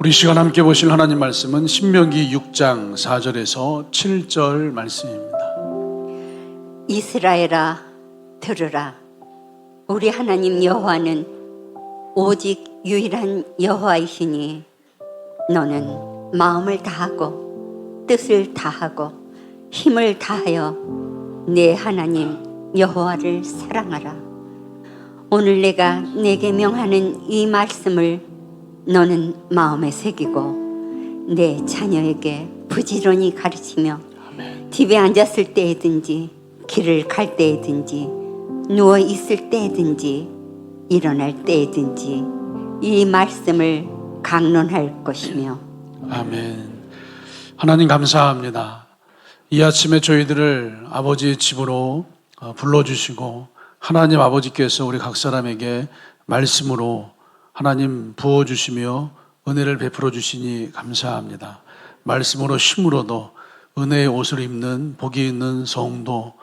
우리 시간 함께 보실 하나님 말씀은 신명기 6장 4절에서 7절 말씀입니다. 이스라엘아 들으라. 우리 하나님 여호와는 오직 유일한 여호와이시니 너는 마음을 다하고 뜻을 다하고 힘을 다하여 내 하나님 여호와를 사랑하라. 오늘 내가 내게 명하는 이 말씀을 너는 마음에 새기고 내 자녀에게 부지런히 가르치며 집에 앉았을 때에든지 길을 갈 때에든지 누워 있을 때에든지 일어날 때에든지 이 말씀을 강론할 것이며. 아멘. 하나님 감사합니다. 이 아침에 저희들을 아버지의 집으로 불러주시고 하나님 아버지께서 우리 각 사람에게 말씀으로 하나님 부어주시며 은혜를 베풀어 주시니 감사합니다. 말씀으로 힘으로도 은혜의 옷을 입는 복이 있는 성도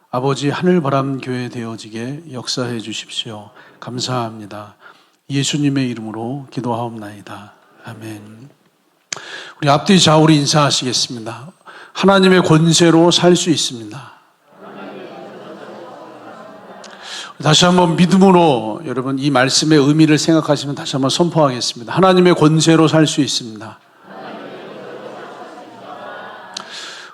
아버지 하늘바람교회 되어지게 역사해 주십시오. 감사합니다. 예수님의 이름으로 기도하옵나이다. 아멘. 우리 앞뒤 좌우로 인사하시겠습니다. 하나님의 권세로 살 수 있습니다. 다시 한번 믿음으로 여러분 이 말씀의 의미를 생각하시면 다시 한번 선포하겠습니다. 하나님의 권세로 살 수 있습니다.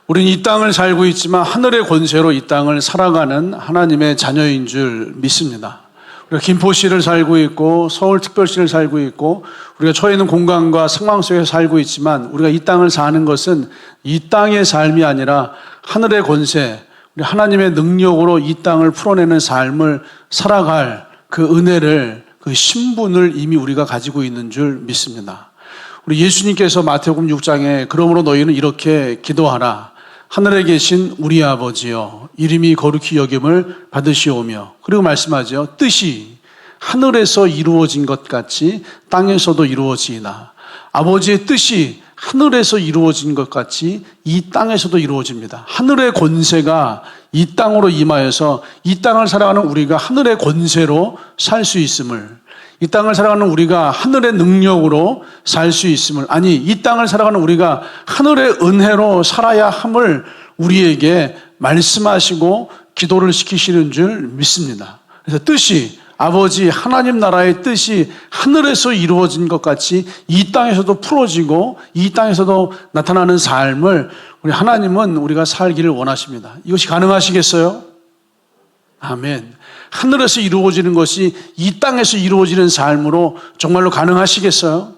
우리는 이 땅을 살고 있지만 하늘의 권세로 이 땅을 살아가는 하나님의 자녀인 줄 믿습니다. 우리가 김포시를 살고 있고 서울특별시를 살고 있고 우리가 처해 있는 공간과 상황 속에 살고 있지만 우리가 이 땅을 사는 것은 이 땅의 삶이 아니라 하늘의 권세, 우리 하나님의 능력으로 이 땅을 풀어내는 삶을 살아갈 그 은혜를, 그 신분을 이미 우리가 가지고 있는 줄 믿습니다. 우리 예수님께서 마태복음 6장에 그러므로 너희는 이렇게 기도하라. 하늘에 계신 우리 아버지여 이름이 거룩히 여김을 받으시오며, 그리고 말씀하죠. 뜻이 하늘에서 이루어진 것 같이 땅에서도 이루어지이나. 아버지의 뜻이 하늘에서 이루어진 것 같이 이 땅에서도 이루어집니다. 하늘의 권세가 이 땅으로 임하여서 이 땅을 살아가는 우리가 하늘의 권세로 살 수 있음을, 이 땅을 살아가는 우리가 하늘의 능력으로 살 수 있음을, 아니 이 땅을 살아가는 우리가 하늘의 은혜로 살아야 함을 우리에게 말씀하시고 기도를 시키시는 줄 믿습니다. 그래서 뜻이, 아버지 하나님 나라의 뜻이 하늘에서 이루어진 것 같이 이 땅에서도 풀어지고 이 땅에서도 나타나는 삶을 우리 하나님은 우리가 살기를 원하십니다. 이것이 가능하시겠어요? 아멘. 하늘에서 이루어지는 것이 이 땅에서 이루어지는 삶으로 정말로 가능하시겠어요?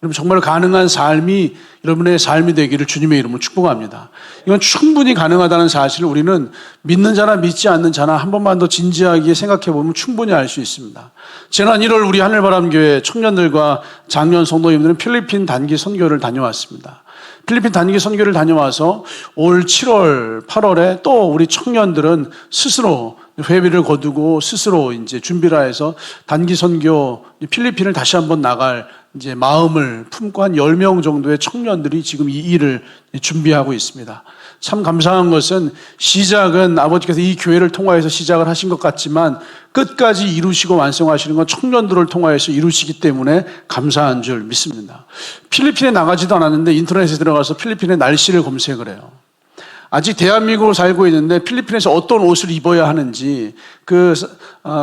여러분, 정말 가능한 삶이 여러분의 삶이 되기를 주님의 이름으로 축복합니다. 이건 충분히 가능하다는 사실을 우리는 믿는 자나 믿지 않는 자나 한 번만 더 진지하게 생각해 보면 충분히 알 수 있습니다. 지난 1월 우리 하늘바람교회 청년들과 장년 성도님들은 필리핀 단기 선교를 다녀왔습니다. 필리핀 단기 선교를 다녀와서 올 7월, 8월에 또 우리 청년들은 스스로 회비를 거두고 스스로 이제 준비를 해서 단기 선교 필리핀을 다시 한번 나갈 이제 마음을 품고 한 10명 정도의 청년들이 지금 이 일을 준비하고 있습니다. 참 감사한 것은 시작은 아버지께서 이 교회를 통하여서 시작을 하신 것 같지만 끝까지 이루시고 완성하시는 건 청년들을 통하여서 이루시기 때문에 감사한 줄 믿습니다. 필리핀에 나가지도 않았는데 인터넷에 들어가서 필리핀의 날씨를 검색을 해요. 아직 대한민국으로 살고 있는데 필리핀에서 어떤 옷을 입어야 하는지, 그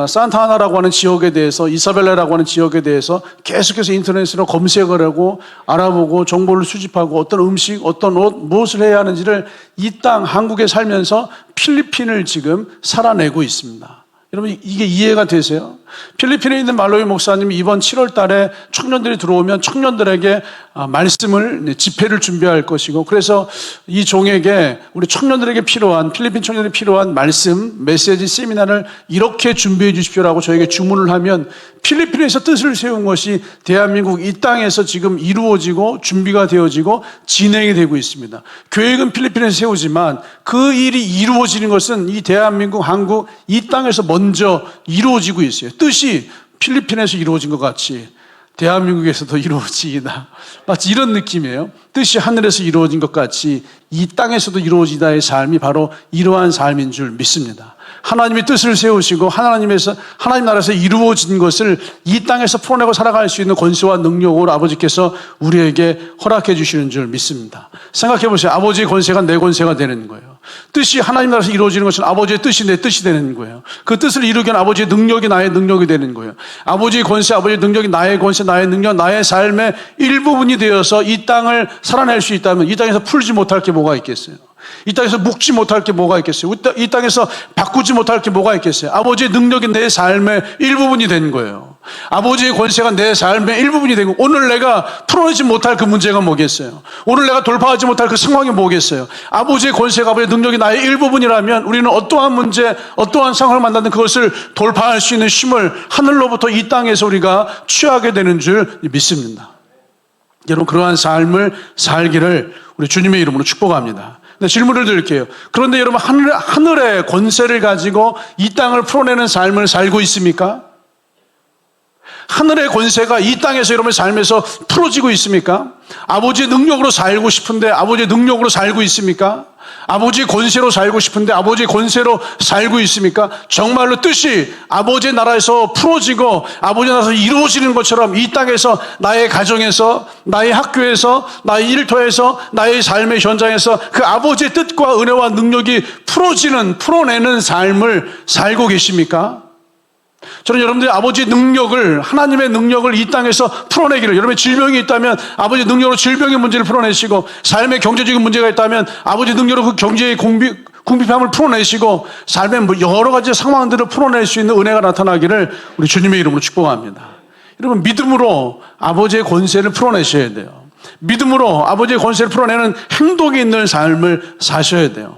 산타하나라고 하는 지역에 대해서, 이사벨라라고 하는 지역에 대해서 계속해서 인터넷으로 검색을 하고 알아보고 정보를 수집하고 어떤 음식, 어떤 옷, 무엇을 해야 하는지를 이 땅 한국에 살면서 필리핀을 지금 살아내고 있습니다. 여러분, 이게 이해가 되세요? 필리핀에 있는 말로이 목사님이 이번 7월 달에 청년들이 들어오면 청년들에게 말씀을, 집회를 준비할 것이고, 그래서 이 종에게 우리 청년들에게 필요한, 필리핀 청년들이 필요한 말씀, 메시지, 세미나를 이렇게 준비해 주십시오라고 저에게 주문을 하면 필리핀에서 뜻을 세운 것이 대한민국 이 땅에서 지금 이루어지고 준비가 되어지고 진행이 되고 있습니다. 계획은 필리핀에서 세우지만 그 일이 이루어지는 것은 이 대한민국, 한국, 이 땅에서 먼저 이루어지고 있어요. 뜻이 필리핀에서 이루어진 것 같이 대한민국에서도 이루어지이다. 마치 이런 느낌이에요. 뜻이 하늘에서 이루어진 것 같이 이 땅에서도 이루어지다의 삶이 바로 이러한 삶인 줄 믿습니다. 하나님의 뜻을 세우시고 하나님 나라에서 이루어진 것을 이 땅에서 풀어내고 살아갈 수 있는 권세와 능력으로 아버지께서 우리에게 허락해 주시는 줄 믿습니다. 생각해 보세요. 아버지의 권세가 내 권세가 되는 거예요. 뜻이 하나님 나라에서 이루어지는 것은 아버지의 뜻이 내 뜻이 되는 거예요. 그 뜻을 이루기 위한 아버지의 능력이 나의 능력이 되는 거예요. 아버지의 권세, 아버지의 능력이 나의 권세, 나의 능력, 나의 삶의 일부분이 되어서 이 땅을 살아낼 수 있다면 이 땅에서 풀지 못할 게 뭐가 있겠어요? 이 땅에서 묶지 못할 게 뭐가 있겠어요? 이 땅에서 바꾸지 못할 게 뭐가 있겠어요? 아버지의 능력이 내 삶의 일부분이 된 거예요. 아버지의 권세가 내 삶의 일부분이 되고 오늘 내가 풀어내지 못할 그 문제가 뭐겠어요? 오늘 내가 돌파하지 못할 그 상황이 뭐겠어요? 아버지의 권세가 아버지의 능력이 나의 일부분이라면 우리는 어떠한 문제, 어떠한 상황을 만나든 그것을 돌파할 수 있는 힘을 하늘로부터 이 땅에서 우리가 취하게 되는 줄 믿습니다. 여러분 그러한 삶을 살기를 우리 주님의 이름으로 축복합니다. 네, 질문을 드릴게요. 그런데 여러분 하늘의 권세를 가지고 이 땅을 풀어내는 삶을 살고 있습니까? 하늘의 권세가 이 땅에서 여러분의 삶에서 풀어지고 있습니까? 아버지의 능력으로 살고 싶은데 아버지의 능력으로 살고 있습니까? 아버지의 권세로 살고 싶은데 아버지의 권세로 살고 있습니까? 정말로 뜻이 아버지의 나라에서 풀어지고 아버지의 나라에서 이루어지는 것처럼 이 땅에서 나의 가정에서 나의 학교에서 나의 일터에서 나의 삶의 현장에서 그 아버지의 뜻과 은혜와 능력이 풀어내는 삶을 살고 계십니까? 저는 여러분들이 아버지의 능력을, 하나님의 능력을 이 땅에서 풀어내기를, 여러분의 질병이 있다면 아버지의 능력으로 질병의 문제를 풀어내시고, 삶의 경제적인 문제가 있다면 아버지의 능력으로 그 경제의 궁핍함을 풀어내시고, 삶의 여러 가지 상황들을 풀어낼 수 있는 은혜가 나타나기를 우리 주님의 이름으로 축복합니다. 여러분 믿음으로 아버지의 권세를 풀어내셔야 돼요. 믿음으로 아버지의 권세를 풀어내는 행동이 있는 삶을 사셔야 돼요.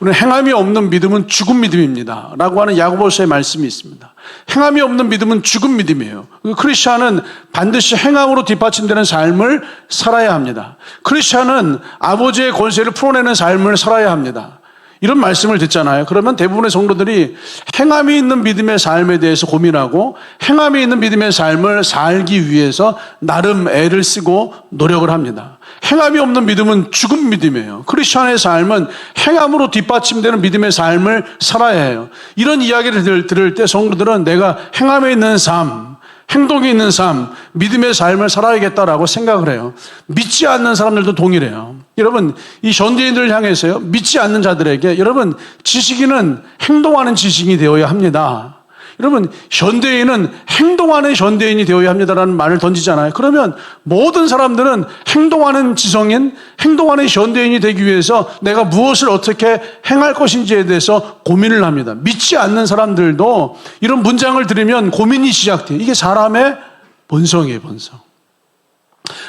우리는 행함이 없는 믿음은 죽은 믿음입니다 라고 하는 야고보서의 말씀이 있습니다. 행함이 없는 믿음은 죽은 믿음이에요. 크리스찬은 반드시 행함으로 뒷받침되는 삶을 살아야 합니다. 크리스찬은 아버지의 권세를 풀어내는 삶을 살아야 합니다. 이런 말씀을 듣잖아요. 그러면 대부분의 성도들이 행함이 있는 믿음의 삶에 대해서 고민하고 행함이 있는 믿음의 삶을 살기 위해서 나름 애를 쓰고 노력을 합니다. 행함이 없는 믿음은 죽은 믿음이에요. 크리스천의 삶은 행함으로 뒷받침되는 믿음의 삶을 살아야 해요. 이런 이야기를 들을 때 성도들은 내가 행함에 있는 삶, 행동이 있는 삶, 믿음의 삶을 살아야겠다라고 생각을 해요. 믿지 않는 사람들도 동일해요. 여러분, 이 현대인들을 향해서요, 믿지 않는 자들에게 여러분, 지식인은 행동하는 지식인이 되어야 합니다. 여러분, 현대인은 행동하는 현대인이 되어야 합니다라는 말을 던지잖아요. 그러면 모든 사람들은 행동하는 지성인, 행동하는 현대인이 되기 위해서 내가 무엇을 어떻게 행할 것인지에 대해서 고민을 합니다. 믿지 않는 사람들도 이런 문장을 들으면 고민이 시작돼요. 이게 사람의 본성이에요, 본성.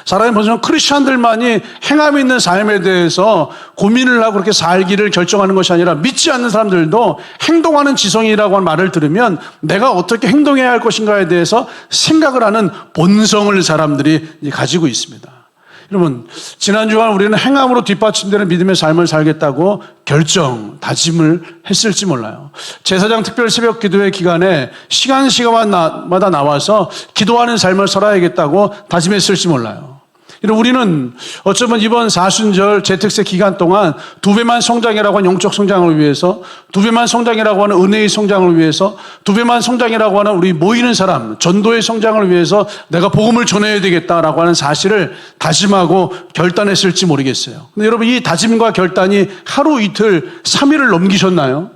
사람의 본성은 크리스찬들만이 행함이 있는 삶에 대해서 고민을 하고 그렇게 살기를 결정하는 것이 아니라 믿지 않는 사람들도 행동하는 지성이라고 하는 말을 들으면 내가 어떻게 행동해야 할 것인가에 대해서 생각을 하는 본성을 사람들이 가지고 있습니다. 여러분, 지난 주간 우리는 행함으로 뒷받침되는 믿음의 삶을 살겠다고 다짐을 했을지 몰라요. 제사장 특별 새벽 기도회 기간에 시간마다 나와서 기도하는 삶을 살아야겠다고 다짐했을지 몰라요. 우리는 어쩌면 이번 사순절 재특세 기간 동안 2배만 성장이라고 하는 영적 성장을 위해서, 2배만 성장이라고 하는 은혜의 성장을 위해서, 2배만 성장이라고 하는 우리 모이는 사람, 전도의 성장을 위해서 내가 복음을 전해야 되겠다라고 하는 사실을 다짐하고 결단했을지 모르겠어요. 근데 여러분, 이 다짐과 결단이 하루 이틀 3일을 넘기셨나요?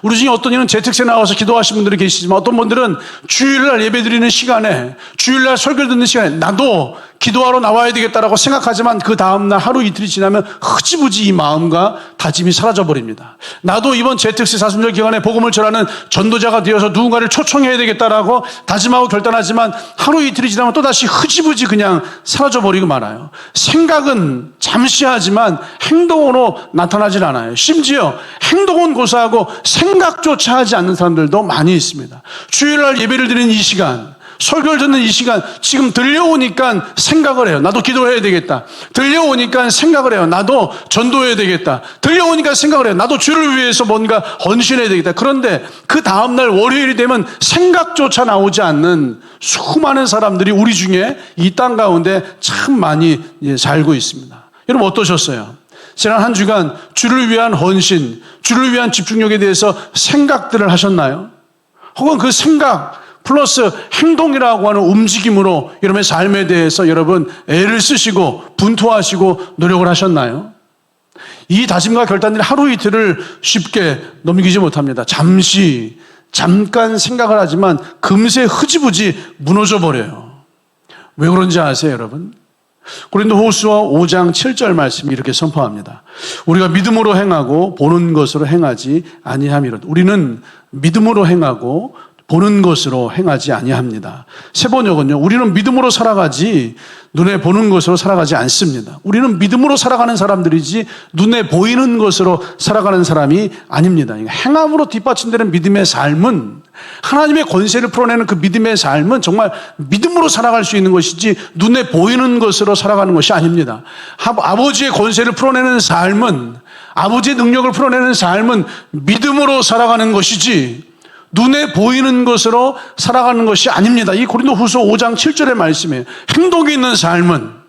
우리 중에 어떤 이는 재특세 나와서 기도하신 분들이 계시지만 어떤 분들은 주일날 예배드리는 시간에, 주일날 설교 듣는 시간에 나도 기도하러 나와야 되겠다라고 생각하지만 그 다음날 하루 이틀이 지나면 흐지부지 이 마음과 다짐이 사라져버립니다. 나도 이번 재특세 사순절 기간에 복음을 전하는 전도자가 되어서 누군가를 초청해야 되겠다라고 다짐하고 결단하지만 하루 이틀이 지나면 또다시 흐지부지 그냥 사라져버리고 말아요. 생각은 잠시 하지만 행동으로 나타나질 않아요. 심지어 행동은 고사하고 생각조차 하지 않는 사람들도 많이 있습니다. 주일날 예배를 드리는 이 시간, 설교를 듣는 이 시간, 지금 들려오니까 생각을 해요. 나도 기도해야 되겠다. 들려오니까 생각을 해요. 나도 전도해야 되겠다. 들려오니까 생각을 해요. 나도 주를 위해서 뭔가 헌신해야 되겠다. 그런데 그 다음날 월요일이 되면 생각조차 나오지 않는 수많은 사람들이 우리 중에 이 땅 가운데 참 많이 살고 있습니다. 여러분 어떠셨어요? 지난 한 주간 주를 위한 헌신, 주를 위한 집중력에 대해서 생각들을 하셨나요? 혹은 그 생각 플러스 행동이라고 하는 움직임으로 여러분의 삶에 대해서 여러분 애를 쓰시고 분투하시고 노력을 하셨나요? 이 다짐과 결단들이 하루 이틀을 쉽게 넘기지 못합니다. 잠깐 생각을 하지만 금세 흐지부지 무너져 버려요. 왜 그런지 아세요, 여러분? 고린도후서 5장 7절 말씀이 이렇게 선포합니다. 우리가 믿음으로 행하고 보는 것으로 행하지 아니함이로다. 우리는 믿음으로 행하고 보는 것으로 행하지 아니합니다. 세번역은요, 우리는 믿음으로 살아가지 눈에 보는 것으로 살아가지 않습니다. 우리는 믿음으로 살아가는 사람들이지 눈에 보이는 것으로 살아가는 사람이 아닙니다. 행함으로 뒷받침되는 믿음의 삶은, 하나님의 권세를 풀어내는 그 믿음의 삶은 정말 믿음으로 살아갈 수 있는 것이지 눈에 보이는 것으로 살아가는 것이 아닙니다. 아버지의 권세를 풀어내는 삶은, 아버지의 능력을 풀어내는 삶은 믿음으로 살아가는 것이지 눈에 보이는 것으로 살아가는 것이 아닙니다. 이 고린도후서 5장 7절의 말씀이에요. 행동이 있는 삶은,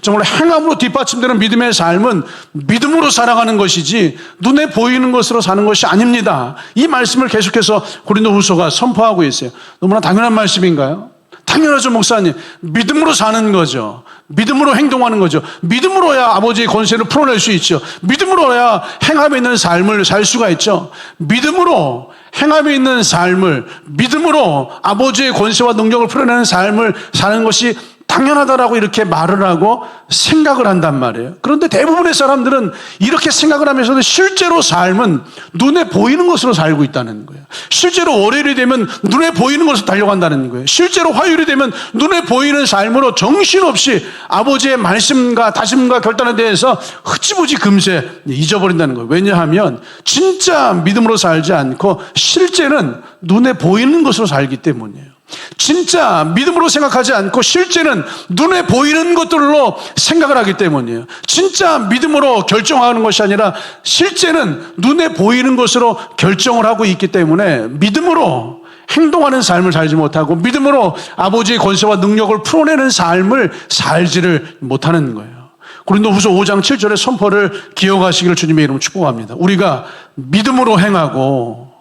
정말 행함으로 뒷받침되는 믿음의 삶은 믿음으로 살아가는 것이지 눈에 보이는 것으로 사는 것이 아닙니다. 이 말씀을 계속해서 고린도후서가 선포하고 있어요. 너무나 당연한 말씀인가요? 당연하죠, 목사님. 믿음으로 사는 거죠. 믿음으로 행동하는 거죠. 믿음으로야 아버지의 권세를 풀어낼 수 있죠. 믿음으로야 행함에 있는 삶을 살 수가 있죠. 믿음으로 행함에 있는 삶을, 믿음으로 아버지의 권세와 능력을 풀어내는 삶을 사는 것이 당연하다라고 이렇게 말을 하고 생각을 한단 말이에요. 그런데 대부분의 사람들은 이렇게 생각을 하면서도 실제로 삶은 눈에 보이는 것으로 살고 있다는 거예요. 실제로 월요일이 되면 눈에 보이는 것으로 달려간다는 거예요. 실제로 화요일이 되면 눈에 보이는 삶으로 정신없이 아버지의 말씀과 다짐과 결단에 대해서 흐지부지 금세 잊어버린다는 거예요. 왜냐하면 진짜 믿음으로 살지 않고 실제는 눈에 보이는 것으로 살기 때문이에요. 진짜 믿음으로 생각하지 않고 실제는 눈에 보이는 것들로 생각을 하기 때문이에요. 진짜 믿음으로 결정하는 것이 아니라 실제는 눈에 보이는 것으로 결정을 하고 있기 때문에 믿음으로 행동하는 삶을 살지 못하고 믿음으로 아버지의 권세와 능력을 풀어내는 삶을 살지를 못하는 거예요. 고린도후서 5장 7절의 선포를 기억하시기를 주님의 이름으로 축복합니다. 우리가 믿음으로 행하고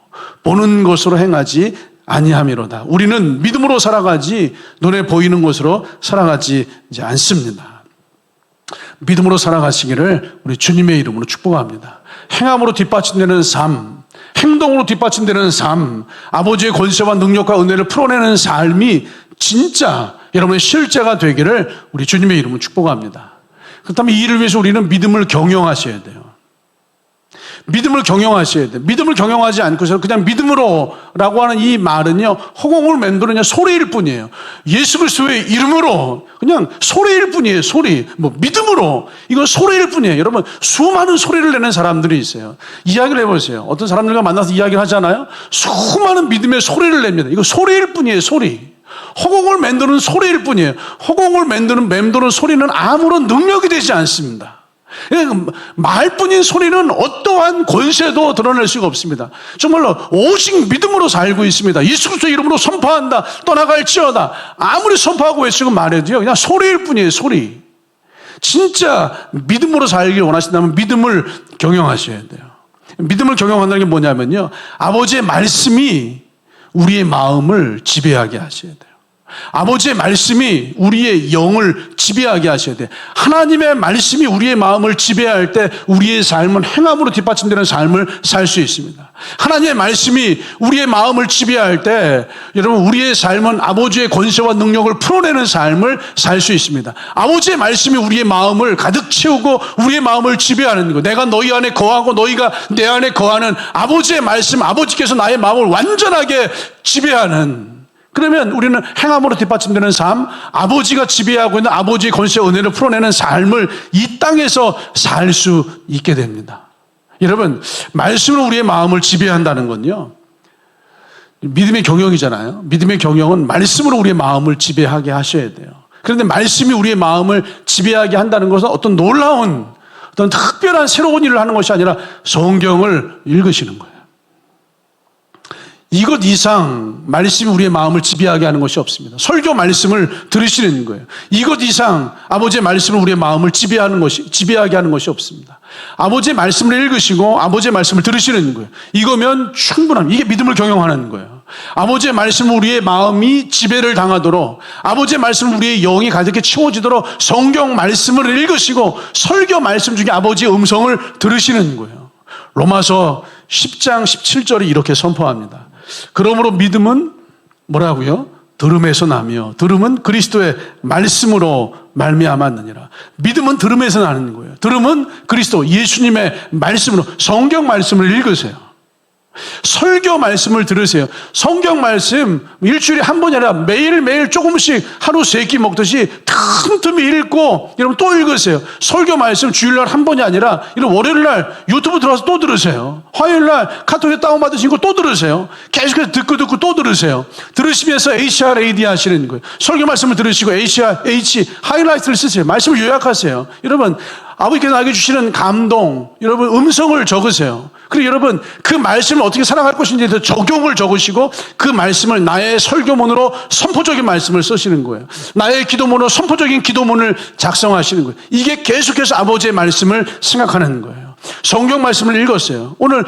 보는 것으로 행하지 아니함이로다. 우리는 믿음으로 살아가지 눈에 보이는 것으로 살아가지 않습니다. 믿음으로 살아가시기를 우리 주님의 이름으로 축복합니다. 행함으로 뒷받침되는 삶, 행동으로 뒷받침되는 삶, 아버지의 권세와 능력과 은혜를 풀어내는 삶이 진짜 여러분의 실제가 되기를 우리 주님의 이름으로 축복합니다. 그렇다면 이 일을 위해서 우리는 믿음을 경영하셔야 돼요. 믿음을 경영하셔야 돼요. 믿음을 경영하지 않고서 그냥 믿음으로라고 하는 이 말은요, 허공을 맴도는 소리일 뿐이에요. 예수 그리스도의 이름으로 그냥 소리일 뿐이에요. 소리. 믿음으로. 이건 소리일 뿐이에요. 여러분, 수많은 소리를 내는 사람들이 있어요. 이야기를 해보세요. 어떤 사람들과 만나서 이야기를 하잖아요. 수많은 믿음의 소리를 냅니다. 이거 소리일 뿐이에요. 소리. 허공을 맴도는 소리일 뿐이에요. 허공을 맴도는 소리는 아무런 능력이 되지 않습니다. 말뿐인 소리는 어떠한 권세도 드러낼 수가 없습니다. 정말로 오직 믿음으로 살고 있습니다. 예수 그리스도 이름으로 선포한다. 떠나갈지어다. 아무리 선포하고 외치고 말해도요, 그냥 소리일 뿐이에요. 소리. 진짜 믿음으로 살길 원하신다면 믿음을 경영하셔야 돼요. 믿음을 경영한다는 게 뭐냐면요, 아버지의 말씀이 우리의 마음을 지배하게 하셔야 돼요. 아버지의 말씀이 우리의 영을 지배하게 하셔야 돼요. 하나님의 말씀이 우리의 마음을 지배할 때 우리의 삶은 행함으로 뒷받침되는 삶을 살 수 있습니다. 하나님의 말씀이 우리의 마음을 지배할 때 여러분, 우리의 삶은 아버지의 권세와 능력을 풀어내는 삶을 살 수 있습니다. 아버지의 말씀이 우리의 마음을 가득 채우고 우리의 마음을 지배하는 것, 내가 너희 안에 거하고 너희가 내 안에 거하는 아버지의 말씀, 아버지께서 나의 마음을 완전하게 지배하는, 그러면 우리는 행함으로 뒷받침되는 삶, 아버지가 지배하고 있는 아버지의 권세와 은혜를 풀어내는 삶을 이 땅에서 살 수 있게 됩니다. 여러분, 말씀으로 우리의 마음을 지배한다는 건요, 믿음의 경영이잖아요. 믿음의 경영은 말씀으로 우리의 마음을 지배하게 하셔야 돼요. 그런데 말씀이 우리의 마음을 지배하게 한다는 것은 어떤 놀라운, 어떤 특별한 새로운 일을 하는 것이 아니라 성경을 읽으시는 거예요. 이것 이상 말씀이 우리의 마음을 지배하게 하는 것이 없습니다. 설교 말씀을 들으시는 거예요. 이것 이상 아버지의 말씀을 우리의 마음을 지배하게 하는 것이 없습니다. 아버지의 말씀을 읽으시고 아버지의 말씀을 들으시는 거예요. 이거면 충분합니다. 이게 믿음을 경영하는 거예요. 아버지의 말씀을 우리의 마음이 지배를 당하도록, 아버지의 말씀을 우리의 영이 가득히 채워지도록 성경 말씀을 읽으시고 설교 말씀 중에 아버지의 음성을 들으시는 거예요. 로마서 10장 17절이 이렇게 선포합니다. 그러므로 믿음은 뭐라고요? 들음에서 나며 들음은 그리스도의 말씀으로 말미암았느니라. 믿음은 들음에서 나는 거예요. 들음은 그리스도 예수님의 말씀으로, 성경 말씀을 읽으세요. 설교 말씀을 들으세요. 성경 말씀 일주일에 한 번이 아니라 매일매일 조금씩 하루 3끼 먹듯이 틈틈이 읽고 여러분 또 읽으세요. 설교 말씀 주일날 한 번이 아니라 이런 월요일날 유튜브 들어와서 또 들으세요. 화요일날 카톡에 다운받으신 거 또 들으세요. 계속해서 듣고 또 들으세요. 들으시면서 HRAD 하시는 거예요. 설교 말씀을 들으시고 H 하이라이트를 쓰세요. 말씀을 요약하세요. 여러분 아버지께서 나에게 주시는 감동, 여러분 음성을 적으세요. 그리고 여러분 그 말씀을 어떻게 살아갈 것인지에 대해서 적용을 적으시고 그 말씀을 나의 설교문으로 선포적인 말씀을 쓰시는 거예요. 나의 기도문으로 선포적인 기도문을 작성하시는 거예요. 이게 계속해서 아버지의 말씀을 생각하는 거예요. 성경 말씀을 읽었어요. 오늘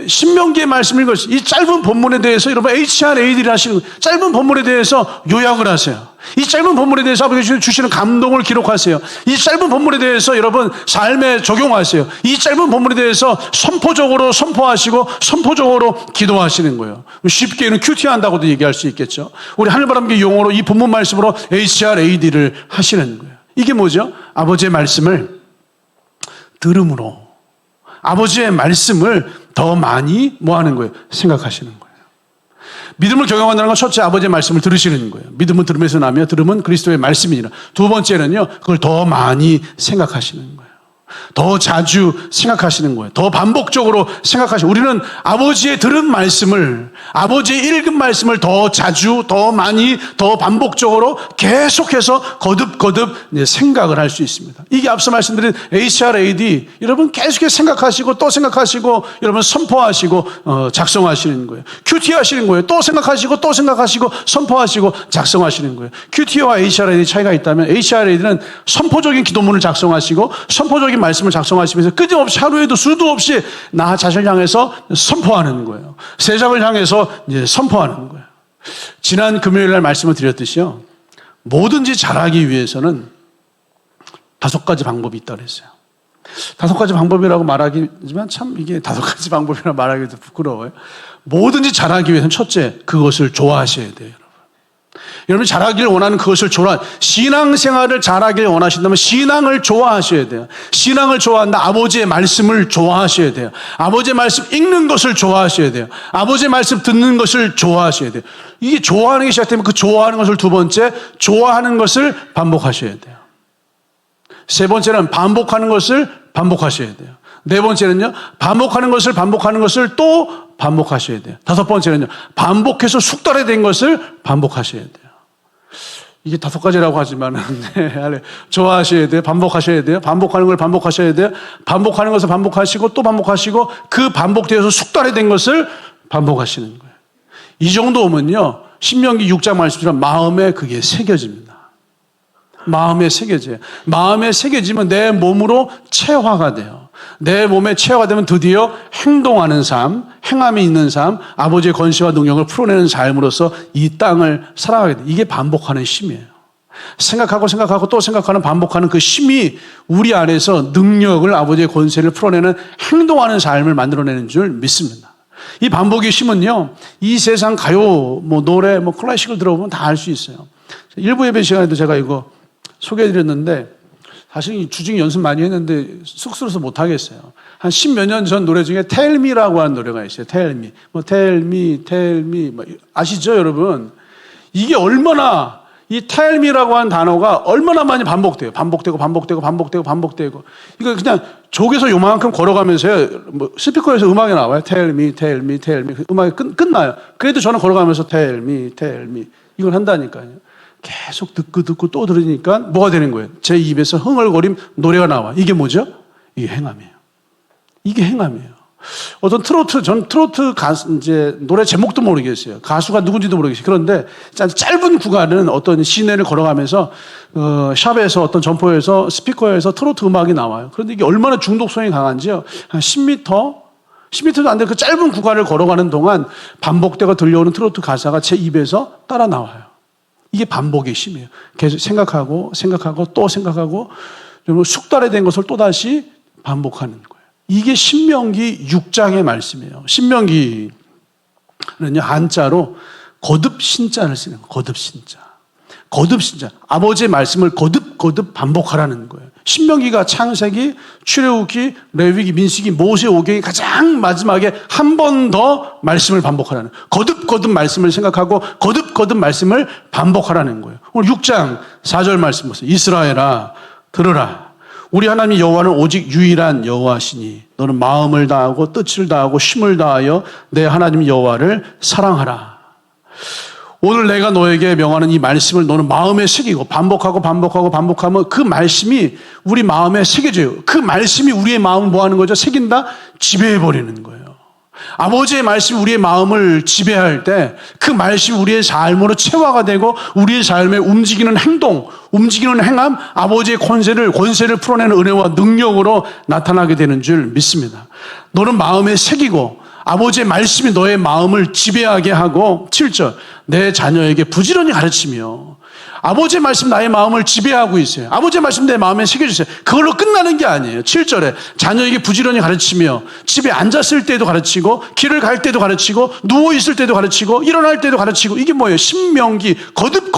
신명기의 말씀을 읽었어요. 이 짧은 본문에 대해서 여러분 HRAD를 하시는 거예요. 짧은 본문에 대해서 요약을 하세요. 이 짧은 본문에 대해서 아버지가 주시는 감동을 기록하세요. 이 짧은 본문에 대해서 여러분 삶에 적용하세요. 이 짧은 본문에 대해서 선포적으로 선포하시고 선포적으로 기도하시는 거예요. 쉽게는 큐티한다고도 얘기할 수 있겠죠. 우리 하늘바람기 용어로 이 본문 말씀으로 HRAD를 하시는 거예요. 이게 뭐죠? 아버지의 말씀을 들음으로 아버지의 말씀을 더 많이 뭐 하는 거예요? 생각하시는 거예요. 믿음을 경영한다는 건 첫째 아버지의 말씀을 들으시는 거예요. 믿음은 들음에서 나며 들음은 그리스도의 말씀이니라. 두 번째는요, 그걸 더 많이 생각하시는 거예요. 더 자주 생각하시는 거예요. 더 반복적으로 생각하시고, 우리는 아버지의 들은 말씀을, 아버지의 읽은 말씀을 더 자주, 더 많이, 더 반복적으로 계속해서 거듭거듭 생각을 할 수 있습니다. 이게 앞서 말씀드린 HRAD, 여러분 계속해서 생각하시고 또 생각하시고 여러분 선포하시고 작성하시는 거예요. QT 하시는 거예요. 또 생각하시고 또 생각하시고 선포하시고 작성하시는 거예요. QT와 HRAD 차이가 있다면 HRAD는 선포적인 기도문을 작성하시고 선포적인 말씀을 작성하시면서 끊임없이 하루에도 수도 없이 나 자신을 향해서 선포하는 거예요. 세상을 향해서 이제 선포하는 거예요. 지난 금요일 날 말씀을 드렸듯이요. 뭐든지 잘하기 위해서는 5가지 방법이 있다고 그랬어요. 5가지 방법이라고 말하기지만 참 이게 5가지 방법이라고 말하기도 부끄러워요. 뭐든지 잘하기 위해서는 첫째, 그것을 좋아하셔야 돼요. 여러분 잘하기를 원하는 그것을 신앙생활을 잘하기를 원하신다면 신앙을 좋아하셔야 돼요. 신앙을 좋아한다. 아버지의 말씀을 좋아하셔야 돼요. 아버지의 말씀 읽는 것을 좋아하셔야 돼요. 아버지의 말씀 듣는 것을 좋아하셔야 돼요. 이게 좋아하는 게 시작되면 그 좋아하는 것을 두 번째, 좋아하는 것을 반복하셔야 돼요. 세 번째는 반복하는 것을 반복하셔야 돼요. 네 번째는요, 반복하는 것을 또 반복하셔야 돼요. 5번째는요, 반복해서 숙달화된 것을 반복하셔야 돼요. 이게 5가지라고 하지만은, 좋아하셔야 돼요. 반복하셔야 돼요. 반복하는 걸 반복하셔야 돼요. 반복하는 것을 반복하시고 또 반복하시고 그 반복되어서 숙달화된 것을 반복하시는 거예요. 이 정도면요, 신명기 6장 말씀처럼 마음에 그게 새겨집니다. 마음에 새겨져요. 마음에 새겨지면 내 몸으로 체화가 돼요. 내 몸에 체화가 되면 드디어 행동하는 삶, 행함이 있는 삶, 아버지의 권세와 능력을 풀어내는 삶으로서 이 땅을 살아가게 돼요. 이게 반복하는 힘이에요. 생각하고 또 생각하는 반복하는 그 힘이 우리 안에서 능력을, 아버지의 권세를 풀어내는 행동하는 삶을 만들어내는 줄 믿습니다. 이 반복의 힘은요, 이 세상 가요, 노래, 클래식을 들어보면 다 알 수 있어요. 일부 예배 시간에도 제가 이거 소개해드렸는데 사실 주중에 연습 많이 했는데 쑥스러워서 못하겠어요. 한 10몇 년 전 노래 중에 Tell Me라고 하는 노래가 있어요. Tell Me. Tell Me. 아시죠, 여러분? 이게 얼마나, 이 Tell Me라고 하는 단어가 얼마나 많이 반복돼요. 반복되고. 이거 그냥 족에서 요만큼 걸어가면서요. 스피커에서 음악이 나와요. Tell Me. 음악이 끝나요. 그래도 저는 걸어가면서 Tell Me. 이걸 한다니까요. 계속 듣고 또 들으니까 뭐가 되는 거예요? 제 입에서 흥얼거림 노래가 나와. 이게 뭐죠? 이게 행함이에요. 이게 행함이에요. 어떤 전 트로트 가수, 이제 노래 제목도 모르겠어요. 가수가 누군지도 모르겠어요. 그런데 짧은 구간은 어떤 시내를 걸어가면서, 샵에서 어떤 점포에서 스피커에서 트로트 음악이 나와요. 그런데 이게 얼마나 중독성이 강한지요. 한 10m도 안 되는 그 짧은 구간을 걸어가는 동안 반복되고 들려오는 트로트 가사가 제 입에서 따라 나와요. 이게 반복의 힘이에요. 계속 생각하고 또 생각하고 숙달화된 것을 또다시 반복하는 거예요. 이게 신명기 6장의 말씀이에요. 신명기는요, 한자로 거듭신자를 쓰는 거예요. 거듭신자. 거듭신자. 아버지의 말씀을 거듭 반복하라는 거예요. 신명기가 창세기, 출애굽기, 레위기, 민수기, 모세오경이 가장 마지막에 한 번 더 말씀을 반복하라는 거예요. 거듭 말씀을 생각하고 거듭 말씀을 반복하라는 거예요. 오늘 6장 4절 말씀 보세요. 이스라엘아 들으라. 우리 하나님 여호와는 오직 유일한 여호와시니 너는 마음을 다하고 뜻을 다하고 힘을 다하여 내 하나님 여호와를 사랑하라. 오늘 내가 너에게 명하는 이 말씀을 너는 마음에 새기고 반복하면 그 말씀이 우리 마음에 새겨져요. 그 말씀이 우리의 마음을 뭐 하는 거죠? 새긴다? 지배해버리는 거예요. 아버지의 말씀이 우리의 마음을 지배할 때 그 말씀이 우리의 삶으로 체화가 되고 우리의 삶에 움직이는 행동, 움직이는 행함, 아버지의 권세를 풀어내는 은혜와 능력으로 나타나게 되는 줄 믿습니다. 너는 마음에 새기고 아버지의 말씀이 너의 마음을 지배하게 하고 7절 내 자녀에게 부지런히 가르치며 아버지의 말씀 나의 마음을 지배하고 있어요. 아버지의 말씀 내 마음에 새겨주세요. 그걸로 끝나는 게 아니에요. 7절에 자녀에게 부지런히 가르치며 집에 앉았을 때도 가르치고 길을 갈 때도 가르치고 누워있을 때도 가르치고 일어날 때도 가르치고 이게 뭐예요? 신명기 거듭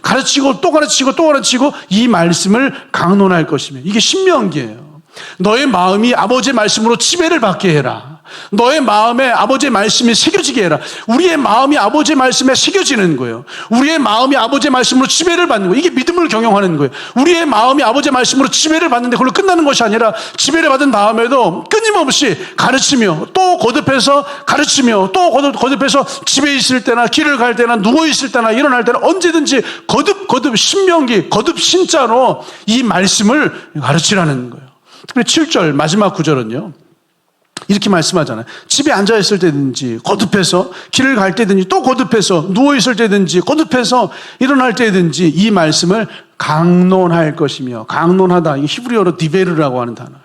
가르치고 또 가르치고 이 말씀을 강론할 것이며 이게 신명기예요. 너의 마음이 아버지의 말씀으로 지배를 받게 해라. 너의 마음에 아버지의 말씀이 새겨지게 해라. 우리의 마음이 아버지의 말씀에 새겨지는 거예요. 우리의 마음이 아버지의 말씀으로 지배를 받는 거예요. 이게 믿음을 경영하는 거예요. 우리의 마음이 아버지의 말씀으로 지배를 받는데 그걸로 끝나는 것이 아니라 지배를 받은 다음에도 끊임없이 가르치며 또 거듭해서 가르치며 또 거듭해서 집에 있을 때나 길을 갈 때나 누워 있을 때나 일어날 때나 언제든지 거듭 신명기 거듭 신자로 이 말씀을 가르치라는 거예요. 특별히 7절 마지막 구절은요. 이렇게 말씀하잖아요. 집에 앉아있을 때든지 거듭해서 길을 갈 때든지 또 거듭해서 누워있을 때든지 거듭해서 일어날 때든지 이 말씀을 강론할 것이며 강론하다. 이게 히브리어로 디베르라고 하는 단어예요.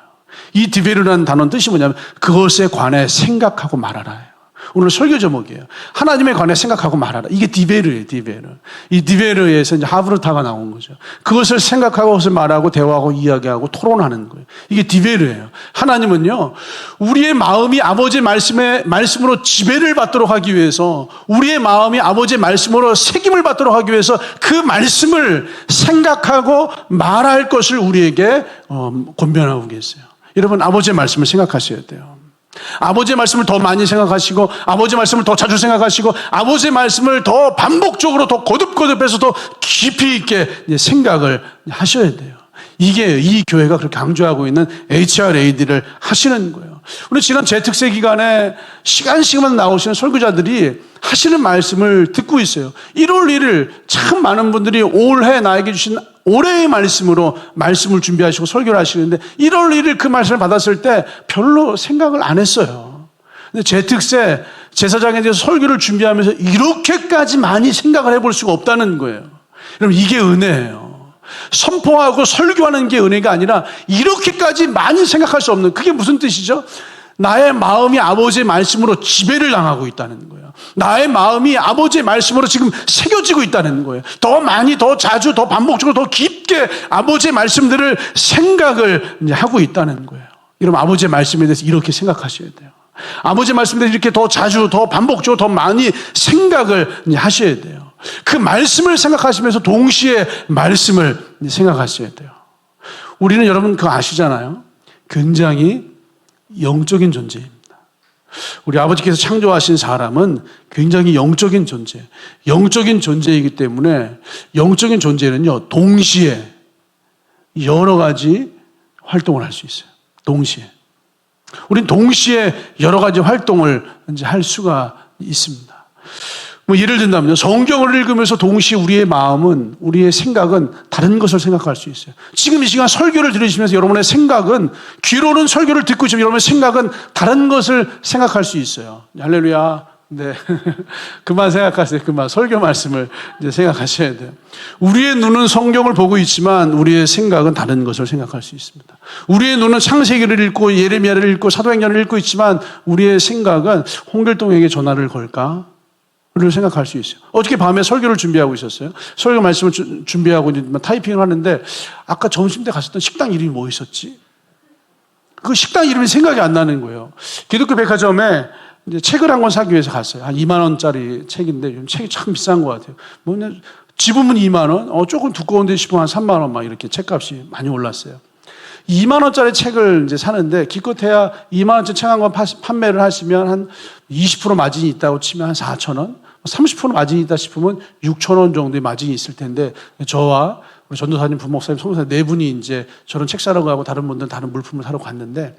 이 디베르라는 단어는 뜻이 뭐냐면 그것에 관해 생각하고 말하라. 오늘 설교 제목이에요. 하나님에 관해 생각하고 말하라. 이게 디베르예요, 디베르. 이 디베르에서 이제 하브르타가 나온 거죠. 그것을 생각하고 그것을 말하고 대화하고 이야기하고 토론하는 거예요. 이게 디베르예요. 하나님은요, 우리의 마음이 아버지의 말씀으로 지배를 받도록 하기 위해서, 우리의 마음이 아버지의 말씀으로 책임을 받도록 하기 위해서 그 말씀을 생각하고 말할 것을 우리에게 권면하고 계세요. 여러분, 아버지의 말씀을 생각하셔야 돼요. 아버지의 말씀을 더 많이 생각하시고 아버지의 말씀을 더 자주 생각하시고 아버지의 말씀을 더 반복적으로 더 거듭해서 더 깊이 있게 생각을 하셔야 돼요. 이게 이 교회가 그렇게 강조하고 있는 HRAD를 하시는 거예요. 우리 지난 재특세 기간에 시간씩만 나오시는 설교자들이 하시는 말씀을 듣고 있어요. 1월 1일 참 많은 분들이 올해 나에게 주신 올해의 말씀으로 말씀을 준비하시고 설교를 하시는데 1월 1일 그 말씀을 받았을 때 별로 생각을 안 했어요. 근데 재특세 제사장에 대해서 설교를 준비하면서 이렇게까지 많이 생각을 해볼 수가 없다는 거예요. 여러분 이게 은혜예요. 선포하고 설교하는 게 은혜가 아니라 이렇게까지 많이 생각할 수 없는 그게 무슨 뜻이죠? 나의 마음이 아버지의 말씀으로 지배를 당하고 있다는 거예요. 나의 마음이 아버지의 말씀으로 지금 새겨지고 있다는 거예요. 더 많이, 더 자주, 더 반복적으로, 더 깊게 아버지의 말씀들을 생각을 하고 있다는 거예요. 여러분 아버지의 말씀에 대해서 이렇게 생각하셔야 돼요. 아버지의 말씀에 대해서 이렇게 더 자주, 더 반복적으로, 더 많이 생각을 하셔야 돼요. 그 말씀을 생각하시면서 동시에 말씀을 생각하셔야 돼요. 우리는 여러분 그거 아시잖아요. 굉장히 영적인 존재입니다. 우리 아버지께서 창조하신 사람은 굉장히 영적인 존재, 영적인 존재이기 때문에 영적인 존재는요, 동시에 여러 가지 활동을 할 수 있어요. 동시에. 우린 동시에 여러 가지 활동을 이제 할 수가 있습니다. 뭐 예를 든다면요. 성경을 읽으면서 동시에 우리의 마음은, 우리의 생각은 다른 것을 생각할 수 있어요. 지금 이 시간 설교를 들으시면서 여러분의 생각은, 귀로는 설교를 듣고 있지만 여러분의 생각은 다른 것을 생각할 수 있어요. 할렐루야. 네. 그만 생각하세요. 그만. 설교 말씀을 이제 생각하셔야 돼요. 우리의 눈은 성경을 보고 있지만 우리의 생각은 다른 것을 생각할 수 있습니다. 우리의 눈은 창세기를 읽고 예레미야를 읽고 사도행전을 읽고 있지만 우리의 생각은 홍길동에게 전화를 걸까? 를 생각할 수 있어요. 어저께 밤에 설교를 준비하고 있었어요. 설교 말씀을 준비하고 타이핑을 하는데 아까 점심 때 갔었던 식당 이름이 뭐 있었지? 그 식당 이름이 생각이 안 나는 거예요. 기독교 백화점에 이제 책을 한 권 사기 위해서 갔어요. 한 2만 원짜리 책인데 요즘 책이 참 비싼 것 같아요. 뭐냐, 집으면 2만 원, 조금 두꺼운데 싶으면 한 3만 원 막 이렇게 책값이 많이 올랐어요. 2만 원짜리 책을 이제 사는데 기껏해야 2만 원짜리 책 한 권 판매를 하시면 한 20% 마진이 있다고 치면 한 4천 원, 30% 마진이 있다 싶으면 6천 원 정도의 마진이 있을 텐데 저와 우리 전도사님, 부목사님, 성도사님 네 분이 이제 저런 책 사러 가고 다른 분들은 다른 물품을 사러 갔는데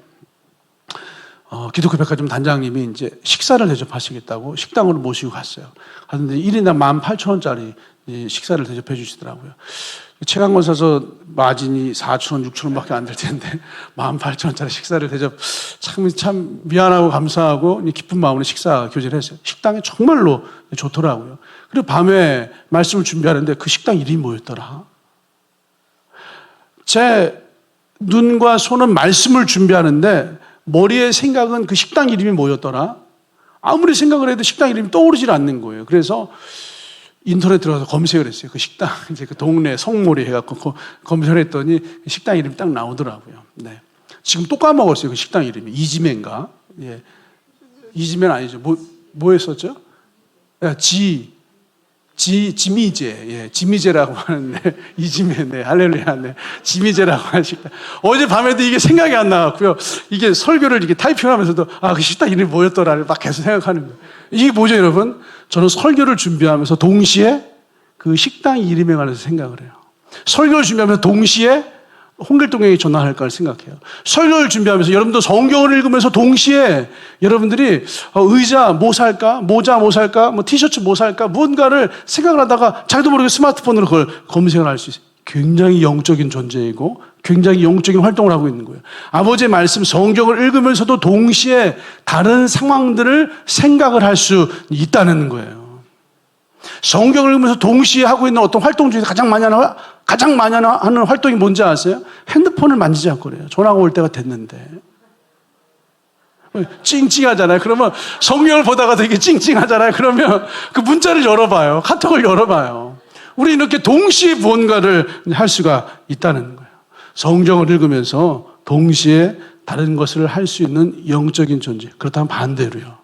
기독교 백화점 단장님이 이제 식사를 대접하시겠다고 식당으로 모시고 갔어요. 갔는데 1인당 18,000원짜리 식사를 대접해 주시더라고요. 책 한 권 사서 마진이 4,000원, 6,000원 밖에 안 될 텐데 18,000원짜리 식사를 참 미안하고 감사하고 기쁜 마음으로 식사 교제를 했어요. 식당이 정말로 좋더라고요. 그리고 밤에 말씀을 준비하는데 그 식당 이름이 뭐였더라? 제 눈과 손은 말씀을 준비하는데 머리의 생각은 그 식당 이름이 뭐였더라? 아무리 생각을 해도 식당 이름이 떠오르질 않는 거예요. 그래서 인터넷 들어가서 검색을 했어요. 그 식당, 이제 그 동네 성몰이 해갖고 검색을 했더니 식당 이름이 딱 나오더라고요. 네. 지금 또 까먹었어요. 그 식당 이름이. 이지맨가? 예. 이지맨 아니죠. 뭐 했었죠? 지미제. 예. 지미제라고 하는데, 이지맨, 네. 할렐루야, 네. 지미제라고 하는 식당. 어제 밤에도 이게 생각이 안 나왔고요. 이게 설교를 이렇게 타이핑 하면서도, 그 식당 이름이 뭐였더라를 막 계속 생각하는 거예요. 이게 뭐죠, 여러분? 저는 설교를 준비하면서 동시에 그 식당 이름에 관해서 생각을 해요. 설교를 준비하면서 동시에 홍길동에게 전화할까를 생각해요. 설교를 준비하면서 여러분도 성경을 읽으면서 동시에 여러분들이 의자 뭐 살까? 모자 뭐 살까? 뭐 티셔츠 뭐 살까? 무언가를 생각을 하다가 자기도 모르게 스마트폰으로 그걸 검색을 할 수 있어요. 굉장히 영적인 존재이고 굉장히 영적인 활동을 하고 있는 거예요. 아버지의 말씀 성경을 읽으면서도 동시에 다른 상황들을 생각을 할 수 있다는 거예요. 성경을 읽으면서 동시에 하고 있는 어떤 활동 중에서 가장 많이 하는 활동이 뭔지 아세요? 핸드폰을 만지지 않고 그래요. 전화가 올 때가 됐는데. 찡찡하잖아요. 그러면 성경을 보다가 되게 찡찡하잖아요. 그러면 그 문자를 열어봐요. 카톡을 열어봐요. 우리 이렇게 동시에 무언가를 할 수가 있다는 거예요. 성경을 읽으면서 동시에 다른 것을 할 수 있는 영적인 존재. 그렇다면 반대로요.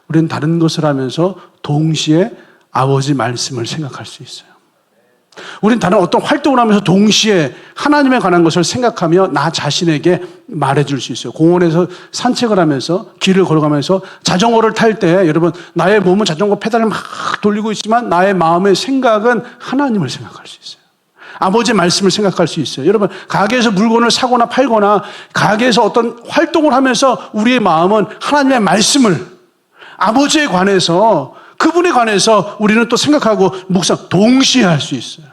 우리는 다른 것을 하면서 동시에 아버지 말씀을 생각할 수 있어요. 우리는 다른 어떤 활동을 하면서 동시에 하나님에 관한 것을 생각하며 나 자신에게 말해줄 수 있어요. 공원에서 산책을 하면서 길을 걸어가면서 자전거를 탈 때 여러분 나의 몸은 자전거 페달을 막 돌리고 있지만 나의 마음의 생각은 하나님을 생각할 수 있어요. 아버지의 말씀을 생각할 수 있어요. 여러분 가게에서 물건을 사거나 팔거나 가게에서 어떤 활동을 하면서 우리의 마음은 하나님의 말씀을 아버지에 관해서 그분에 관해서 우리는 또 생각하고 묵상 동시에 할 수 있어요.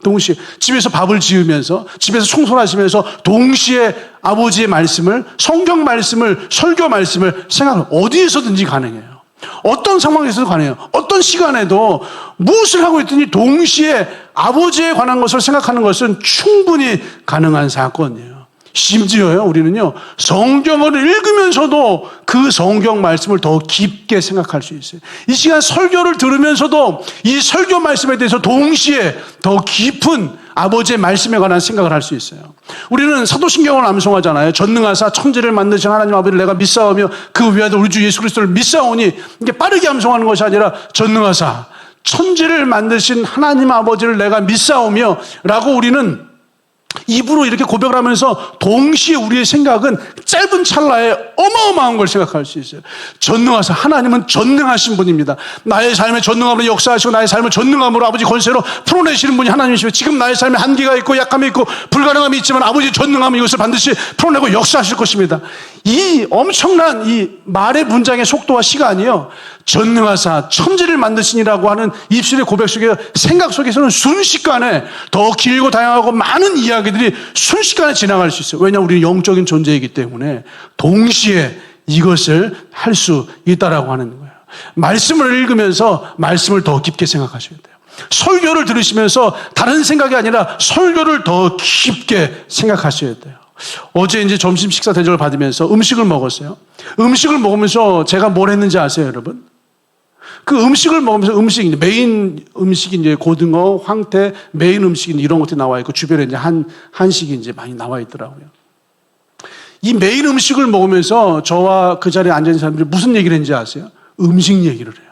동시에 집에서 밥을 지으면서 집에서 청소를 하시면서 동시에 아버지의 말씀을 성경 말씀을 설교 말씀을 생각하면 어디에서든지 가능해요. 어떤 상황에서도 가능해요. 어떤 시간에도 무엇을 하고 있든지 동시에 아버지에 관한 것을 생각하는 것은 충분히 가능한 사건이에요. 심지어요, 우리는요, 성경을 읽으면서도 그 성경 말씀을 더 깊게 생각할 수 있어요. 이 시간 설교를 들으면서도 이 설교 말씀에 대해서 동시에 더 깊은 아버지의 말씀에 관한 생각을 할 수 있어요. 우리는 사도신경을 암송하잖아요. 전능하사 천지를 만드신 하나님 아버지를 내가 믿사오며 그 위하여 우리 주 예수 그리스도를 믿사오니, 이게 빠르게 암송하는 것이 아니라 전능하사 천지를 만드신 하나님 아버지를 내가 믿사오며 라고 우리는 입으로 이렇게 고백을 하면서 동시에 우리의 생각은 짧은 찰나에 어마어마한 걸 생각할 수 있어요. 전능하사 하나님은 전능하신 분입니다. 나의 삶에 전능함으로 역사하시고 나의 삶을 전능함으로 아버지 권세로 풀어내시는 분이 하나님이시고, 지금 나의 삶에 한계가 있고 약함이 있고 불가능함이 있지만 아버지 전능함은 이것을 반드시 풀어내고 역사하실 것입니다. 이 엄청난 이 말의 문장의 속도와 시간이요, 전능하사 천지를 만드시니라고 하는 입술의 고백 속에 생각 속에서는 순식간에 더 길고 다양하고 많은 이야기들이 순식간에 지나갈 수 있어요. 왜냐하면 우리는 영적인 존재이기 때문에 동시에 이것을 할 수 있다라고 하는 거예요. 말씀을 읽으면서 말씀을 더 깊게 생각하셔야 돼요. 설교를 들으시면서 다른 생각이 아니라 설교를 더 깊게 생각하셔야 돼요. 어제 이제 점심 식사 대접을 받으면서 음식을 먹었어요. 음식을 먹으면서 제가 뭘 했는지 아세요, 여러분? 그 음식을 먹으면서 메인 음식이 이제 고등어, 황태, 메인 음식이 이런 것들이 나와 있고 주변에 이제 한식이 이제 많이 나와 있더라고요. 이 메인 음식을 먹으면서 저와 그 자리에 앉아 있는 사람들이 무슨 얘기를 했는지 아세요? 음식 얘기를 해요.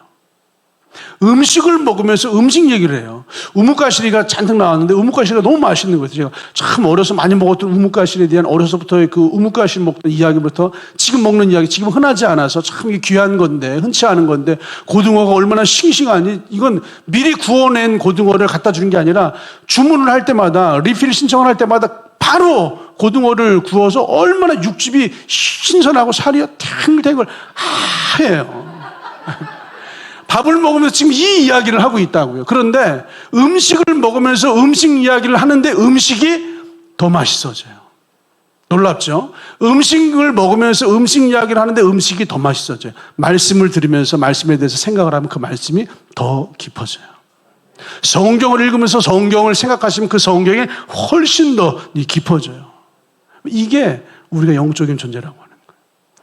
음식을 먹으면서 음식 얘기를 해요. 우뭇가시리가 잔뜩 나왔는데 우뭇가시리가 너무 맛있는 거예요. 제가 참 어려서 많이 먹었던 우뭇가시리에 대한 어려서부터의 그 우뭇가시리 먹던 이야기부터 지금 먹는 이야기, 지금 흔하지 않아서 참 귀한 건데, 흔치 않은 건데, 고등어가 얼마나 싱싱하니, 이건 미리 구워낸 고등어를 갖다 주는 게 아니라 주문을 할 때마다, 리필 신청을 할 때마다 바로 고등어를 구워서 얼마나 육즙이 신선하고 살이 탱글탱글 하얘요. 밥을 먹으면서 지금 이 이야기를 하고 있다고요. 그런데 음식을 먹으면서 음식 이야기를 하는데 음식이 더 맛있어져요. 놀랍죠? 음식을 먹으면서 음식 이야기를 하는데 음식이 더 맛있어져요. 말씀을 들으면서 말씀에 대해서 생각을 하면 그 말씀이 더 깊어져요. 성경을 읽으면서 성경을 생각하시면 그 성경이 훨씬 더 깊어져요. 이게 우리가 영적인 존재라고 하는 거예요.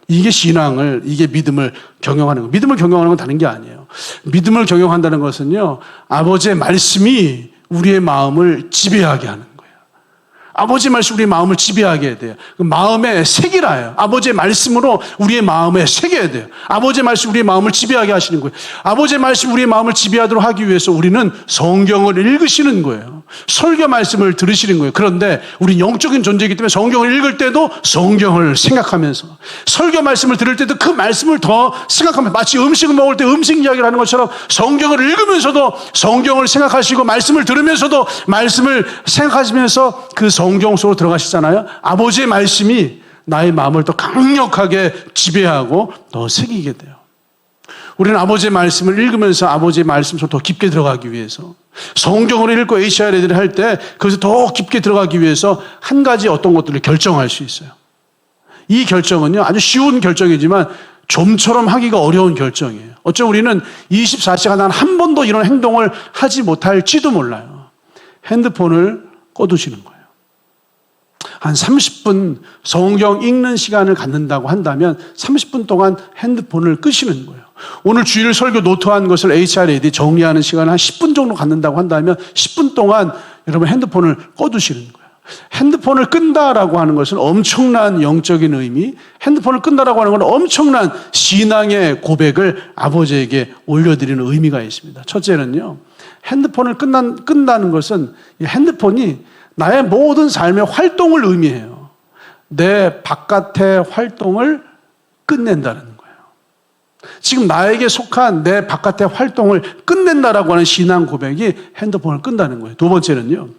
이게 신앙을, 이게 믿음을 경영하는 거예요. 믿음을 경영하는 건 다른 게 아니에요. 믿음을 경영한다는 것은요, 아버지의 말씀이 우리의 마음을 지배하게 하는 거예요. 아버지의 말씀이 우리의 마음을 지배하게 해야 돼요. 그 마음에 새기라요. 아버지의 말씀으로 우리의 마음에 새겨야 돼요. 아버지의 말씀이 우리의 마음을 지배하게 하시는 거예요. 아버지의 말씀이 우리의 마음을 지배하도록 하기 위해서 우리는 성경을 읽으시는 거예요. 설교 말씀을 들으시는 거예요. 그런데 우리 영적인 존재이기 때문에 성경을 읽을 때도 성경을 생각하면서, 설교 말씀을 들을 때도 그 말씀을 더 생각하면서, 마치 음식을 먹을 때 음식 이야기를 하는 것처럼 성경을 읽으면서도 성경을 생각하시고, 말씀을 들으면서도 말씀을 생각하시면서 그 성경 속으로 들어가시잖아요. 아버지의 말씀이 나의 마음을 더 강력하게 지배하고 더 새기게 돼요. 우리는 아버지의 말씀을 읽으면서 아버지의 말씀 속으로 더 깊게 들어가기 위해서, 성경을 읽고 HR들을 할 때 그것을 더 깊게 들어가기 위해서 한 가지 어떤 것들을 결정할 수 있어요. 이 결정은요, 아주 쉬운 결정이지만 좀처럼 하기가 어려운 결정이에요. 어쩌면 우리는 24시간 단 한 번도 이런 행동을 하지 못할지도 몰라요. 핸드폰을 꺼두시는 거예요. 한 30분 성경 읽는 시간을 갖는다고 한다면 30분 동안 핸드폰을 끄시는 거예요. 오늘 주일 설교 노트한 것을 HRAD 정리하는 시간을 한 10분 정도 갖는다고 한다면 10분 동안 여러분 핸드폰을 꺼두시는 거예요. 핸드폰을 끈다라고 하는 것은 엄청난 영적인 의미, 핸드폰을 끈다라고 하는 건 엄청난 신앙의 고백을 아버지에게 올려드리는 의미가 있습니다. 첫째는요, 핸드폰을 끈다는 것은 이 핸드폰이 나의 모든 삶의 활동을 의미해요. 내 바깥의 활동을 끝낸다는 거예요. 지금 나에게 속한 내 바깥의 활동을 끝낸다라고 하는 신앙 고백이 핸드폰을 끈다는 거예요. 두 번째는요,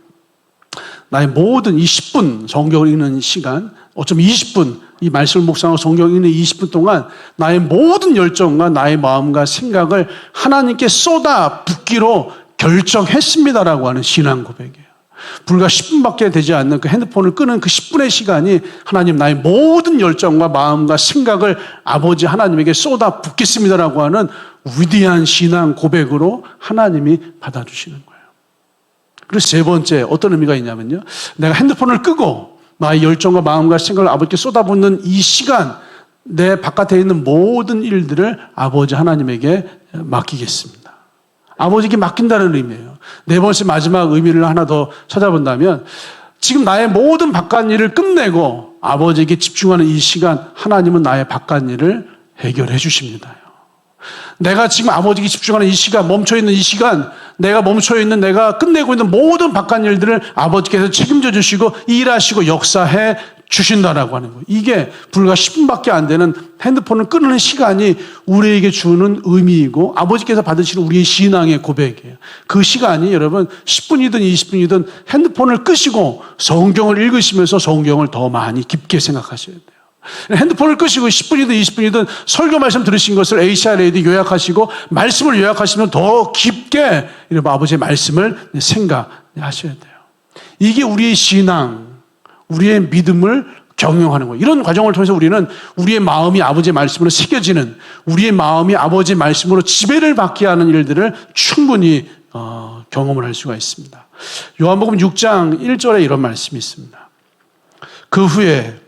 나의 모든 이 10분 성경을 읽는 시간, 어쩌면 20분 이 말씀을 묵상하고 성경을 읽는 20분 동안 나의 모든 열정과 나의 마음과 생각을 하나님께 쏟아 붓기로 결정했습니다라고 하는 신앙 고백이에요. 불과 10분밖에 되지 않는 그 핸드폰을 끄는 그 10분의 시간이 하나님, 나의 모든 열정과 마음과 생각을 아버지 하나님에게 쏟아 붓겠습니다라고 하는 위대한 신앙 고백으로 하나님이 받아주시는 거예요. 그래서 세 번째 어떤 의미가 있냐면요, 내가 핸드폰을 끄고 나의 열정과 마음과 생각을 아버지께 쏟아붓는 이 시간, 내 바깥에 있는 모든 일들을 아버지 하나님에게 맡기겠습니다. 아버지께 맡긴다는 의미예요. 네 번째 마지막 의미를 하나 더 찾아본다면, 지금 나의 모든 바깥 일을 끝내고 아버지에게 집중하는 이 시간, 하나님은 나의 바깥 일을 해결해 주십니다. 내가 지금 아버지에게 집중하는 이 시간, 멈춰있는 이 시간, 내가 멈춰있는, 내가 끝내고 있는 모든 바깥 일들을 아버지께서 책임져 주시고 일하시고 역사해 주신다라고 하는 거예요. 이게 불과 10분밖에 안 되는 핸드폰을 끊는 시간이 우리에게 주는 의미이고 아버지께서 받으시는 우리의 신앙의 고백이에요. 그 시간이 여러분 10분이든 20분이든 핸드폰을 끄시고 성경을 읽으시면서 성경을 더 많이 깊게 생각하셔야 돼요. 핸드폰을 끄시고 10분이든 20분이든 설교 말씀 들으신 것을 ACRAD 요약하시고 말씀을 요약하시면 더 깊게 아버지의 말씀을 생각하셔야 돼요. 이게 우리의 신앙, 우리의 믿음을 경영하는 거예요. 이런 과정을 통해서 우리는 우리의 마음이 아버지의 말씀으로 새겨지는, 우리의 마음이 아버지의 말씀으로 지배를 받게 하는 일들을 충분히 경험을 할 수가 있습니다. 요한복음 6장 1절에 이런 말씀이 있습니다. 그 후에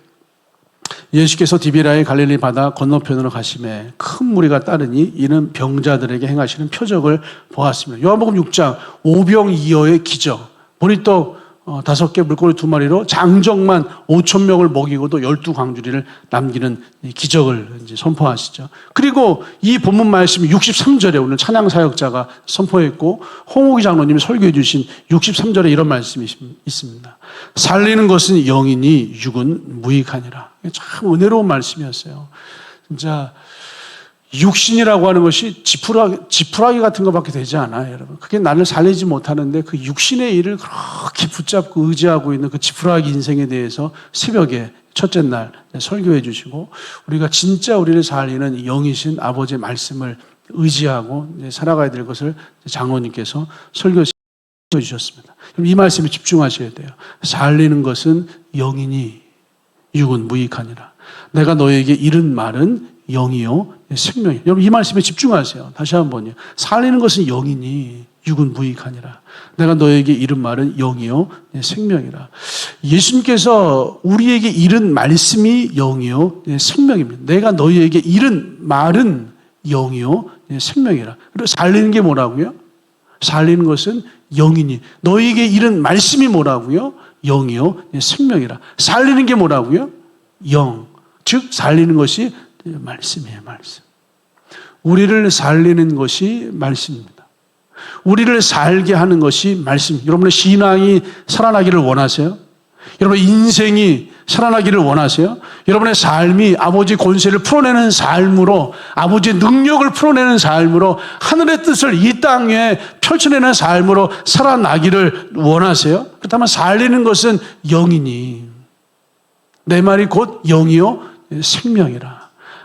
예수께서 디비라의 갈릴리 바다 건너편으로 가시매 큰 무리가 따르니 이는 병자들에게 행하시는 표적을 보았습니다. 요한복음 6장 오병이어의 기적. 보니 또 5개 물고기 2마리로 장정만 5,000명을 먹이고 또 12광주리를 남기는 기적을 이제 선포하시죠. 그리고 이 본문 말씀이 63절에 오늘 찬양 사역자가 선포했고 홍옥이 장로님이 설교해 주신 63절에 이런 말씀이 있습니다. 살리는 것은 영이니 육은 무익하니라. 참 은혜로운 말씀이었어요. 진짜 육신이라고 하는 것이 지푸라기 같은 것밖에 되지 않아요, 여러분. 그게 나를 살리지 못하는데 그 육신의 일을 그렇게 붙잡고 의지하고 있는 그 지푸라기 인생에 대해서 새벽에 첫째 날 설교해 주시고 우리가 진짜 우리를 살리는 영이신 아버지의 말씀을 의지하고 살아가야 될 것을 장로님께서 설교해 주셨습니다. 그럼 이 말씀에 집중하셔야 돼요. 살리는 것은 영이니 육은 무익하니라. 내가 너에게 이른 말은 영이요 생명이요. 여러분 이 말씀에 집중하세요. 다시 한번요. 살리는 것은 영이니 육은 무익하니라. 내가 너에게 이른 말은 영이요 생명이라. 예수님께서 우리에게 이른 말씀이 영이요 생명입니다. 내가 너희에게 이른 말은 영이요 생명이라. 그리고 살리는 게 뭐라고요? 살리는 것은 영이니. 너희에게 이른 말씀이 뭐라고요? 영이요 생명이라. 살리는 게 뭐라고요? 영. 즉 살리는 것이 말씀이에요, 말씀. 우리를 살리는 것이 말씀입니다. 우리를 살게 하는 것이 말씀. 여러분의 신앙이 살아나기를 원하세요? 여러분의 인생이 살아나기를 원하세요? 여러분의 삶이 아버지의 권세를 풀어내는 삶으로, 아버지의 능력을 풀어내는 삶으로, 하늘의 뜻을 이 땅에 펼쳐내는 삶으로 살아나기를 원하세요? 그렇다면 살리는 것은 영이니 내 말이 곧 영이요 생명이라.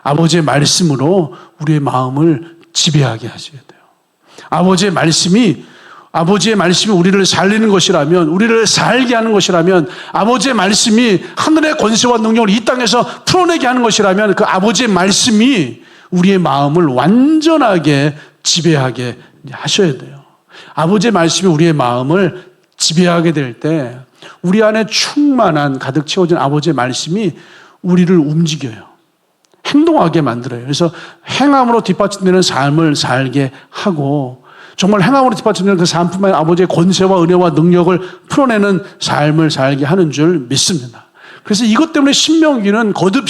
아버지의 말씀으로 우리의 마음을 지배하게 하셔야 돼요. 아버지의 말씀이 우리를 살리는 것이라면, 우리를 살게 하는 것이라면, 아버지의 말씀이 하늘의 권세와 능력을 이 땅에서 풀어내게 하는 것이라면 그 아버지의 말씀이 우리의 마음을 완전하게 지배하게 하셔야 돼요. 아버지의 말씀이 우리의 마음을 지배하게 될 때 우리 안에 충만한 가득 채워진 아버지의 말씀이 우리를 움직여요. 행동하게 만들어요. 그래서 행함으로 뒷받침되는 삶을 살게 하고 정말 행함으로 뒷받침되는 그 삶뿐만 아니라 아버지의 권세와 은혜와 능력을 풀어내는 삶을 살게 하는 줄 믿습니다. 그래서 이것 때문에 신명기는 거듭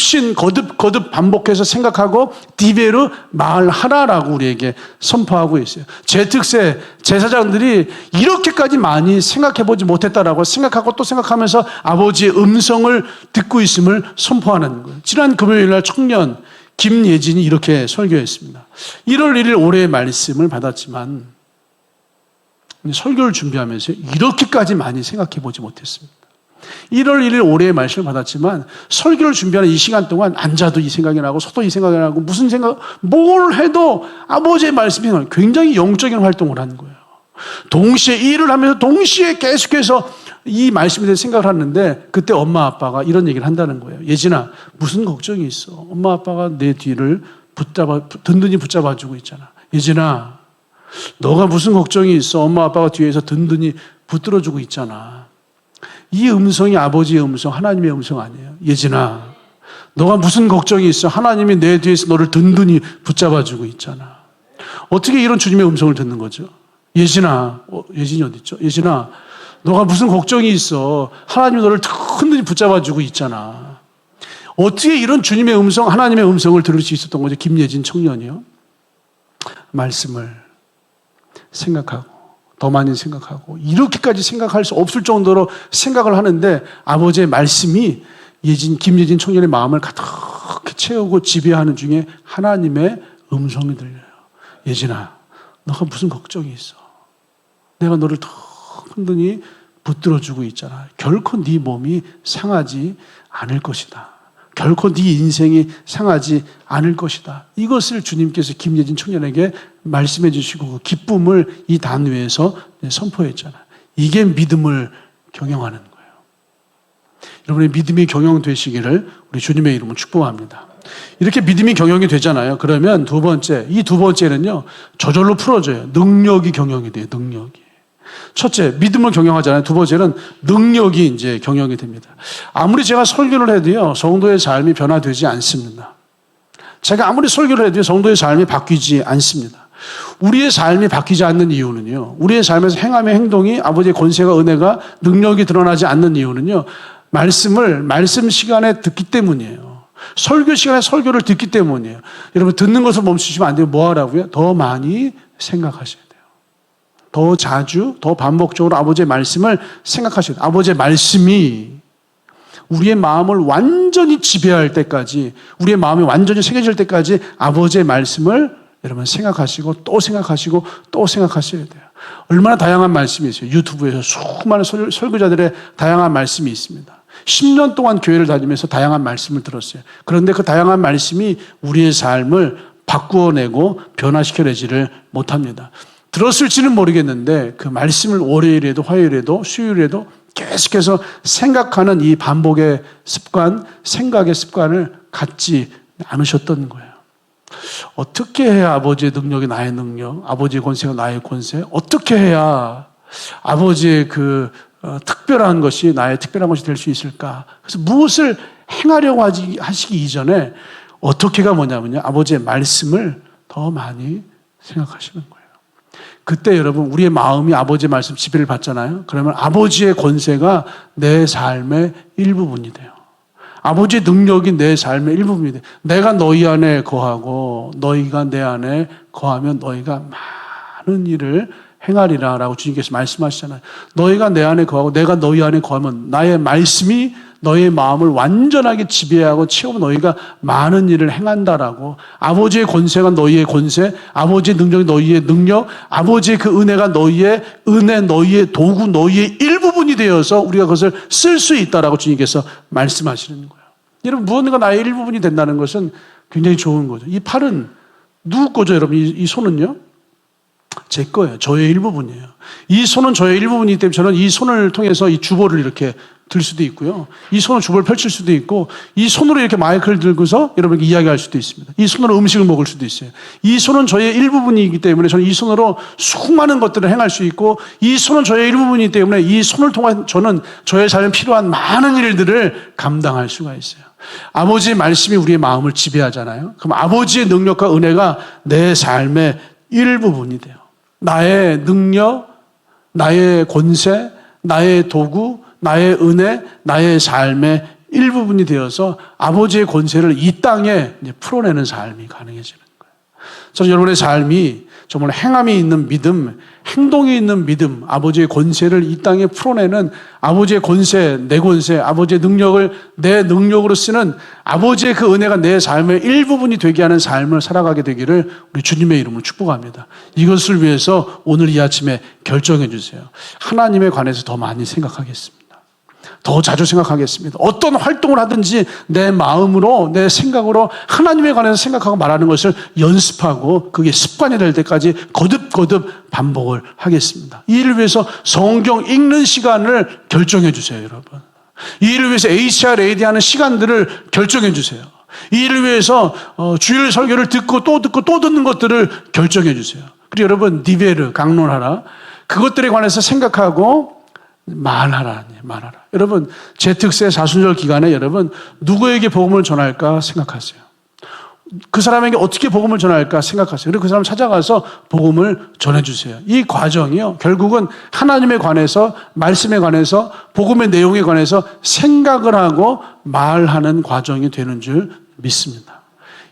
반복해서 생각하고 디베르 말하라라고 우리에게 선포하고 있어요. 제 특세 제사장들이 이렇게까지 많이 생각해보지 못했다라고 생각하고 또 생각하면서 아버지의 음성을 듣고 있음을 선포하는 거예요. 지난 금요일날 청년 김예진이 이렇게 설교했습니다. 1월 1일 올해의 말씀을 받았지만 설교를 준비하면서 이렇게까지 많이 생각해보지 못했습니다. 1월 1일 올해의 말씀을 받았지만 설교를 준비하는 이 시간 동안 앉아도 이 생각이 나고 서도 이 생각이 나고 무슨 생각, 뭘 해도 아버지의 말씀이 나요. 굉장히 영적인 활동을 하는 거예요. 동시에 일을 하면서 동시에 계속해서 이 말씀에 대해서 생각을 하는데 그때 엄마 아빠가 이런 얘기를 한다는 거예요. 예진아, 무슨 걱정이 있어? 엄마 아빠가 내 뒤를 든든히 붙잡아주고 있잖아. 예진아, 너가 무슨 걱정이 있어? 엄마 아빠가 뒤에서 든든히 붙들어주고 있잖아. 이 음성이 아버지의 음성, 하나님의 음성 아니에요. 예진아, 너가 무슨 걱정이 있어? 하나님이 내 뒤에서 너를 든든히 붙잡아주고 있잖아. 어떻게 이런 주님의 음성을 듣는 거죠? 예진아, 예진이 어디 있죠? 예진아, 너가 무슨 걱정이 있어? 하나님이 너를 든든히 붙잡아주고 있잖아. 어떻게 이런 주님의 음성, 하나님의 음성을 들을 수 있었던 거죠? 김예진 청년이요. 말씀을 생각하고 더 많이 생각하고 이렇게까지 생각할 수 없을 정도로 생각을 하는데 아버지의 말씀이 김예진 청년의 마음을 가득히 채우고 지배하는 중에 하나님의 음성이 들려요. 예진아, 너가 무슨 걱정이 있어? 내가 너를 더 든든히 붙들어주고 있잖아. 결코 네 몸이 상하지 않을 것이다 결코 네 인생이 상하지 않을 것이다. 이것을 주님께서 김예진 청년에게 말씀해 주시고 그 기쁨을 이 단위에서 선포했잖아요. 이게 믿음을 경영하는 거예요. 여러분의 믿음이 경영되시기를 우리 주님의 이름으로 축복합니다. 이렇게 믿음이 경영이 되잖아요. 그러면 이 두 번째는요, 저절로 풀어져요. 능력이 경영이 돼요. 능력이. 첫째, 믿음을 경영하잖아요. 두 번째는 능력이 이제 경영이 됩니다. 아무리 제가 설교를 해도요, 성도의 삶이 변화되지 않습니다. 제가 아무리 설교를 해도요, 성도의 삶이 바뀌지 않습니다. 우리의 삶이 바뀌지 않는 이유는요, 우리의 삶에서 행함의 행동이 아버지의 권세가 은혜가 능력이 드러나지 않는 이유는요, 말씀 시간에 듣기 때문이에요. 설교 시간에 설교를 듣기 때문이에요. 여러분, 듣는 것을 멈추시면 안 돼요. 뭐 하라고요? 더 많이 생각하셔야 돼요. 더 자주, 더 반복적으로 아버지의 말씀을 생각하셔야 돼요. 아버지의 말씀이 우리의 마음을 완전히 지배할 때까지, 우리의 마음이 완전히 새겨질 때까지 아버지의 말씀을 여러분 생각하시고 또 생각하시고 또 생각하셔야 돼요. 얼마나 다양한 말씀이 있어요. 유튜브에서 수많은 설교자들의 다양한 말씀이 있습니다. 10년 동안 교회를 다니면서 다양한 말씀을 들었어요. 그런데 그 다양한 말씀이 우리의 삶을 바꾸어내고 변화시켜내지를 못합니다. 들었을지는 모르겠는데 그 말씀을 월요일에도 화요일에도 수요일에도 계속해서 생각하는 이 반복의 습관, 생각의 습관을 갖지 않으셨던 거예요. 어떻게 해야 아버지의 능력이 나의 능력, 아버지의 권세가 나의 권세, 어떻게 해야 아버지의 특별한 것이 나의 특별한 것이 될 수 있을까? 그래서 무엇을 행하려고 하시기 이전에 어떻게가 뭐냐면요, 아버지의 말씀을 더 많이 생각하시는 거예요. 그때 여러분, 우리의 마음이 아버지의 말씀 지배를 받잖아요. 그러면 아버지의 권세가 내 삶의 일부분이 돼요. 아버지의 능력이 내 삶의 일부분이 돼요. 내가 너희 안에 거하고 너희가 내 안에 거하면 너희가 많은 일을 행하리라 라고 주님께서 말씀하시잖아요. 너희가 내 안에 거하고 내가 너희 안에 거하면 나의 말씀이 너희의 마음을 완전하게 지배하고 채우면 너희가 많은 일을 행한다라고. 아버지의 권세가 너희의 권세, 아버지의 능력이 너희의 능력, 아버지의 그 은혜가 너희의 은혜, 너희의 도구, 너희의 일부분이 되어서 우리가 그것을 쓸 수 있다라고 주님께서 말씀하시는 거예요. 여러분, 무언가 나의 일부분이 된다는 것은 굉장히 좋은 거죠. 이 팔은 누구 거죠, 여러분? 이 손은요? 제 거예요. 저의 일부분이에요. 이 손은 저의 일부분이기 때문에 저는 이 손을 통해서 이 주보를 이렇게 들 수도 있고요. 이 손으로 주보를 펼칠 수도 있고, 이 손으로 이렇게 마이크를 들고서 여러분에게 이야기할 수도 있습니다. 이 손으로 음식을 먹을 수도 있어요. 이 손은 저의 일부분이기 때문에 저는 이 손으로 수많은 것들을 행할 수 있고, 이 손은 저의 일부분이기 때문에 이 손을 통해 저는 저의 삶에 필요한 많은 일들을 감당할 수가 있어요. 아버지의 말씀이 우리의 마음을 지배하잖아요. 그럼 아버지의 능력과 은혜가 내 삶의 일부분이 돼요. 나의 능력, 나의 권세, 나의 도구, 나의 은혜, 나의 삶의 일부분이 되어서 아버지의 권세를 이 땅에 풀어내는 삶이 가능해지는 거예요. 저는 여러분의 삶이 정말 행함이 있는 믿음, 행동이 있는 믿음, 아버지의 권세를 이 땅에 풀어내는 아버지의 권세, 내 권세, 아버지의 능력을 내 능력으로 쓰는 아버지의 그 은혜가 내 삶의 일부분이 되게 하는 삶을 살아가게 되기를 우리 주님의 이름으로 축복합니다. 이것을 위해서 오늘 이 아침에 결정해 주세요. 하나님에 관해서 더 많이 생각하겠습니다. 더 자주 생각하겠습니다. 어떤 활동을 하든지 내 마음으로, 내 생각으로 하나님에 관해서 생각하고 말하는 것을 연습하고 그게 습관이 될 때까지 거듭거듭 반복을 하겠습니다. 이 일을 위해서 성경 읽는 시간을 결정해 주세요, 여러분. 이 일을 위해서 HRAD 하는 시간들을 결정해 주세요. 이 일을 위해서 주일 설교를 듣고 또 듣는 것들을 결정해 주세요. 그리고 여러분, 디베르, 강론하라. 그것들에 관해서 생각하고 말하라. 여러분, 제 특세 사순절 기간에 여러분, 누구에게 복음을 전할까 생각하세요. 그 사람에게 어떻게 복음을 전할까 생각하세요. 그리고 그 사람 찾아가서 복음을 전해주세요. 이 과정이요, 결국은 하나님에 관해서, 말씀에 관해서, 복음의 내용에 관해서 생각을 하고 말하는 과정이 되는 줄 믿습니다.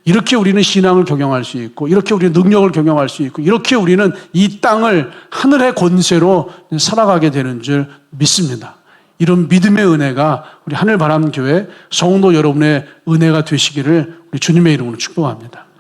이렇게 우리는 신앙을 경영할 수 있고, 이렇게 우리는 능력을 경영할 수 있고, 이렇게 우리는 이 땅을 하늘의 권세로 살아가게 되는 줄 믿습니다. 이런 믿음의 은혜가 우리 하늘바람교회 성도 여러분의 은혜가 되시기를 우리 주님의 이름으로 축복합니다.